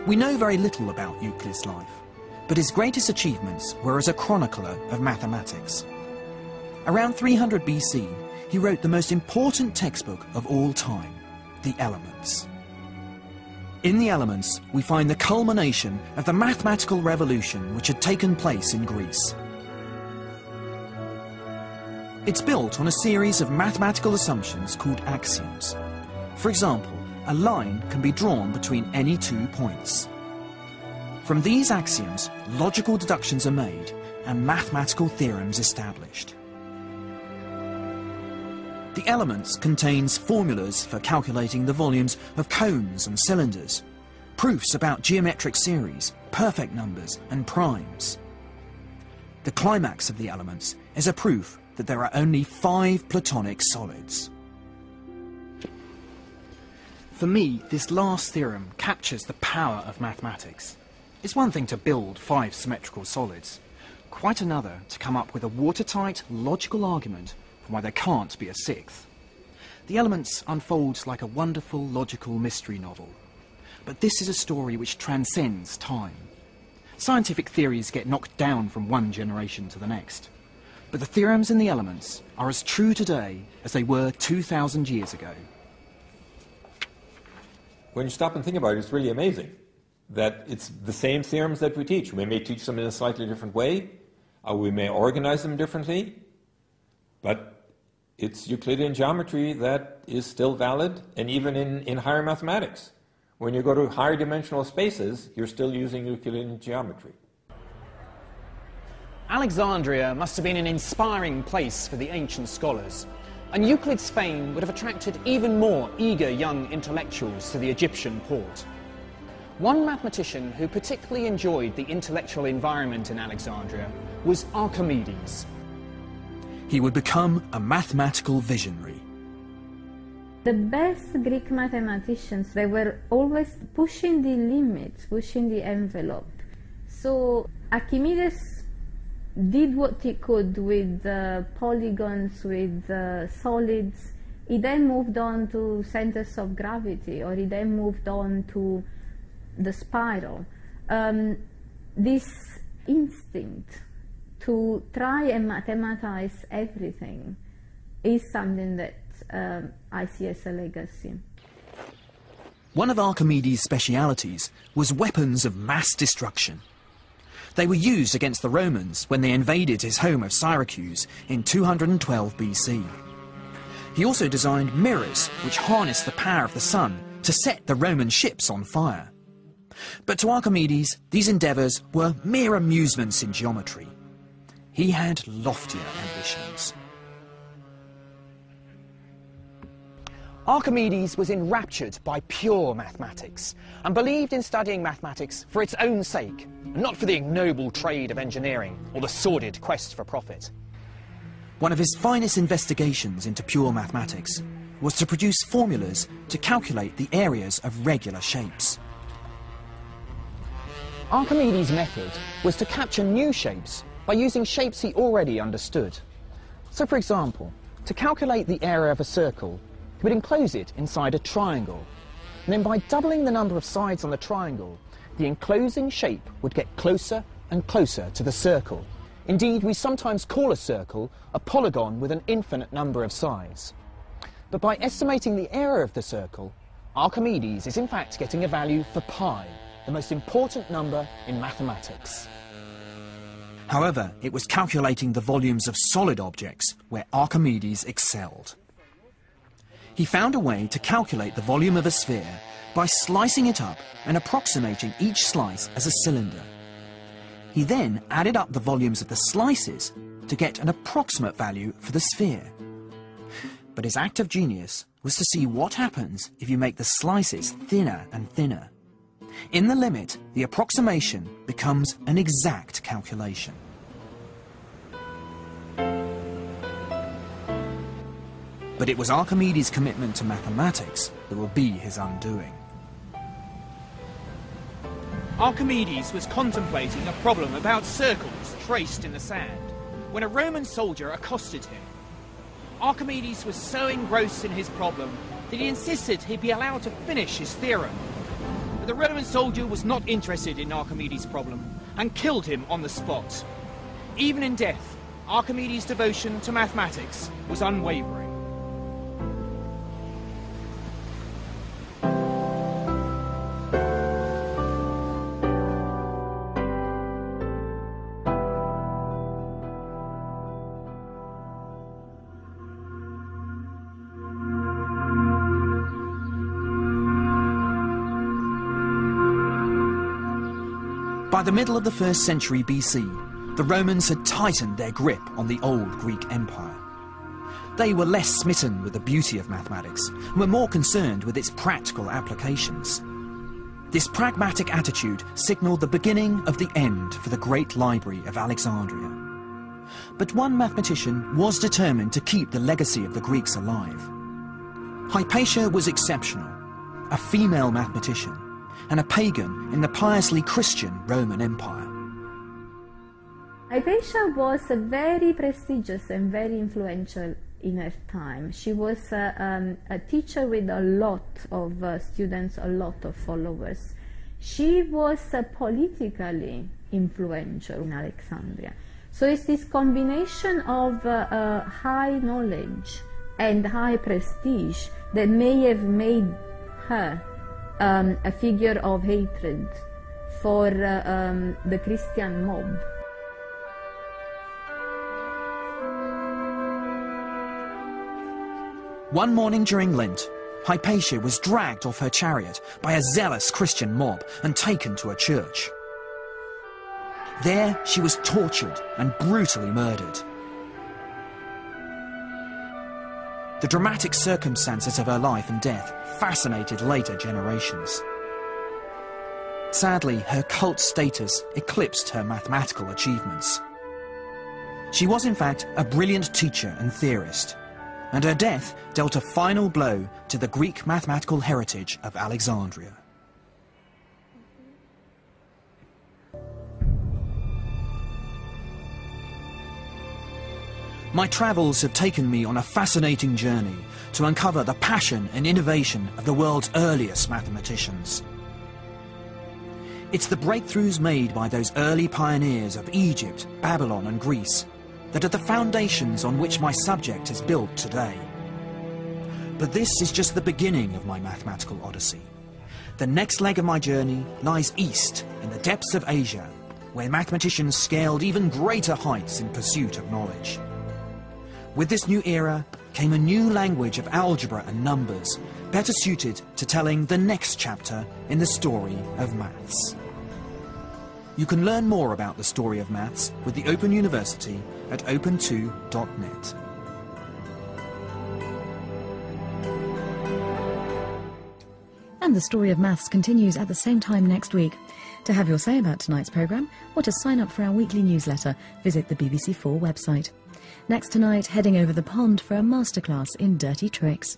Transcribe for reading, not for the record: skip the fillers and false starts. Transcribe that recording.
We know very little about Euclid's life, but his greatest achievements were as a chronicler of mathematics. Around 300 BC, he wrote the most important textbook of all time, the Elements. In the Elements, we find the culmination of the mathematical revolution which had taken place in Greece. It's built on a series of mathematical assumptions called axioms. For example, a line can be drawn between any 2 points. From these axioms, logical deductions are made and mathematical theorems established. The Elements contains formulas for calculating the volumes of cones and cylinders, proofs about geometric series, perfect numbers and primes. The climax of the Elements is a proof that there are only 5 Platonic solids. For me, this last theorem captures the power of mathematics. It's one thing to build 5 symmetrical solids, quite another to come up with a watertight, logical argument for why there can't be a 6th. The Elements unfolds like a wonderful, logical mystery novel. But this is a story which transcends time. Scientific theories get knocked down from one generation to the next. But the theorems in the Elements are as true today as they were 2,000 years ago. When you stop and think about it, it's really amazing that it's the same theorems that we teach. We may teach them in a slightly different way, or we may organize them differently, but it's Euclidean geometry that is still valid, and even in higher mathematics. When you go to higher dimensional spaces, you're still using Euclidean geometry. Alexandria must have been an inspiring place for the ancient scholars, and Euclid's fame would have attracted even more eager young intellectuals to the Egyptian port. One mathematician who particularly enjoyed the intellectual environment in Alexandria was Archimedes. He would become a mathematical visionary. The best Greek mathematicians, they were always pushing the limits, pushing the envelope. So Archimedes did what he could with polygons, with solids. He then moved on to centers of gravity, or he then moved on to the spiral. This instinct to try and mathematize everything is something that I see as a legacy. One of Archimedes' specialities was weapons of mass destruction. They were used against the Romans when they invaded his home of Syracuse in 212 BC. He also designed mirrors which harnessed the power of the sun to set the Roman ships on fire. But to Archimedes, these endeavours were mere amusements in geometry. He had loftier ambitions. Archimedes was enraptured by pure mathematics and believed in studying mathematics for its own sake, and not for the ignoble trade of engineering or the sordid quest for profit. One of his finest investigations into pure mathematics was to produce formulas to calculate the areas of regular shapes. Archimedes' method was to capture new shapes by using shapes he already understood. So, for example, to calculate the area of a circle, he would enclose it inside a triangle, and then by doubling the number of sides on the triangle, the enclosing shape would get closer and closer to the circle. Indeed, we sometimes call a circle a polygon with an infinite number of sides. But by estimating the area of the circle, Archimedes is in fact getting a value for pi, the most important number in mathematics. However, it was calculating the volumes of solid objects where Archimedes excelled. He found a way to calculate the volume of a sphere by slicing it up and approximating each slice as a cylinder. He then added up the volumes of the slices to get an approximate value for the sphere. But his act of genius was to see what happens if you make the slices thinner and thinner. In the limit, the approximation becomes an exact calculation. But it was Archimedes' commitment to mathematics that will be his undoing. Archimedes was contemplating a problem about circles traced in the sand when a Roman soldier accosted him. Archimedes was so engrossed in his problem that he insisted he'd be allowed to finish his theorem. But the Roman soldier was not interested in Archimedes' problem and killed him on the spot. Even in death, Archimedes' devotion to mathematics was unwavering. By the middle of the 1st century BC, the Romans had tightened their grip on the old Greek Empire. They were less smitten with the beauty of mathematics and were more concerned with its practical applications. This pragmatic attitude signalled the beginning of the end for the great library of Alexandria. But one mathematician was determined to keep the legacy of the Greeks alive. Hypatia was exceptional, a female mathematician, and a pagan in the piously Christian Roman Empire. Hypatia was very prestigious and very influential in her time. She was a teacher with a lot of students, a lot of followers. She was politically influential in Alexandria. So it's this combination of high knowledge and high prestige that may have made her a figure of hatred for the Christian mob. One morning during Lent, Hypatia was dragged off her chariot by a zealous Christian mob and taken to a church. There she was tortured and brutally murdered. The dramatic circumstances of her life and death fascinated later generations. Sadly, her cult status eclipsed her mathematical achievements. She was in fact a brilliant teacher and theorist, and her death dealt a final blow to the Greek mathematical heritage of Alexandria. My travels have taken me on a fascinating journey to uncover the passion and innovation of the world's earliest mathematicians. It's the breakthroughs made by those early pioneers of Egypt, Babylon and Greece that are the foundations on which my subject is built today. But this is just the beginning of my mathematical odyssey. The next leg of my journey lies east in the depths of Asia, where mathematicians scaled even greater heights in pursuit of knowledge. With this new era came a new language of algebra and numbers, better suited to telling the next chapter in the story of maths. You can learn more about the story of maths with the Open University at open2.net. And the story of maths continues at the same time next week. To have your say about tonight's programme or to sign up for our weekly newsletter, visit the BBC4 website. Next tonight, heading over the pond for a masterclass in dirty tricks.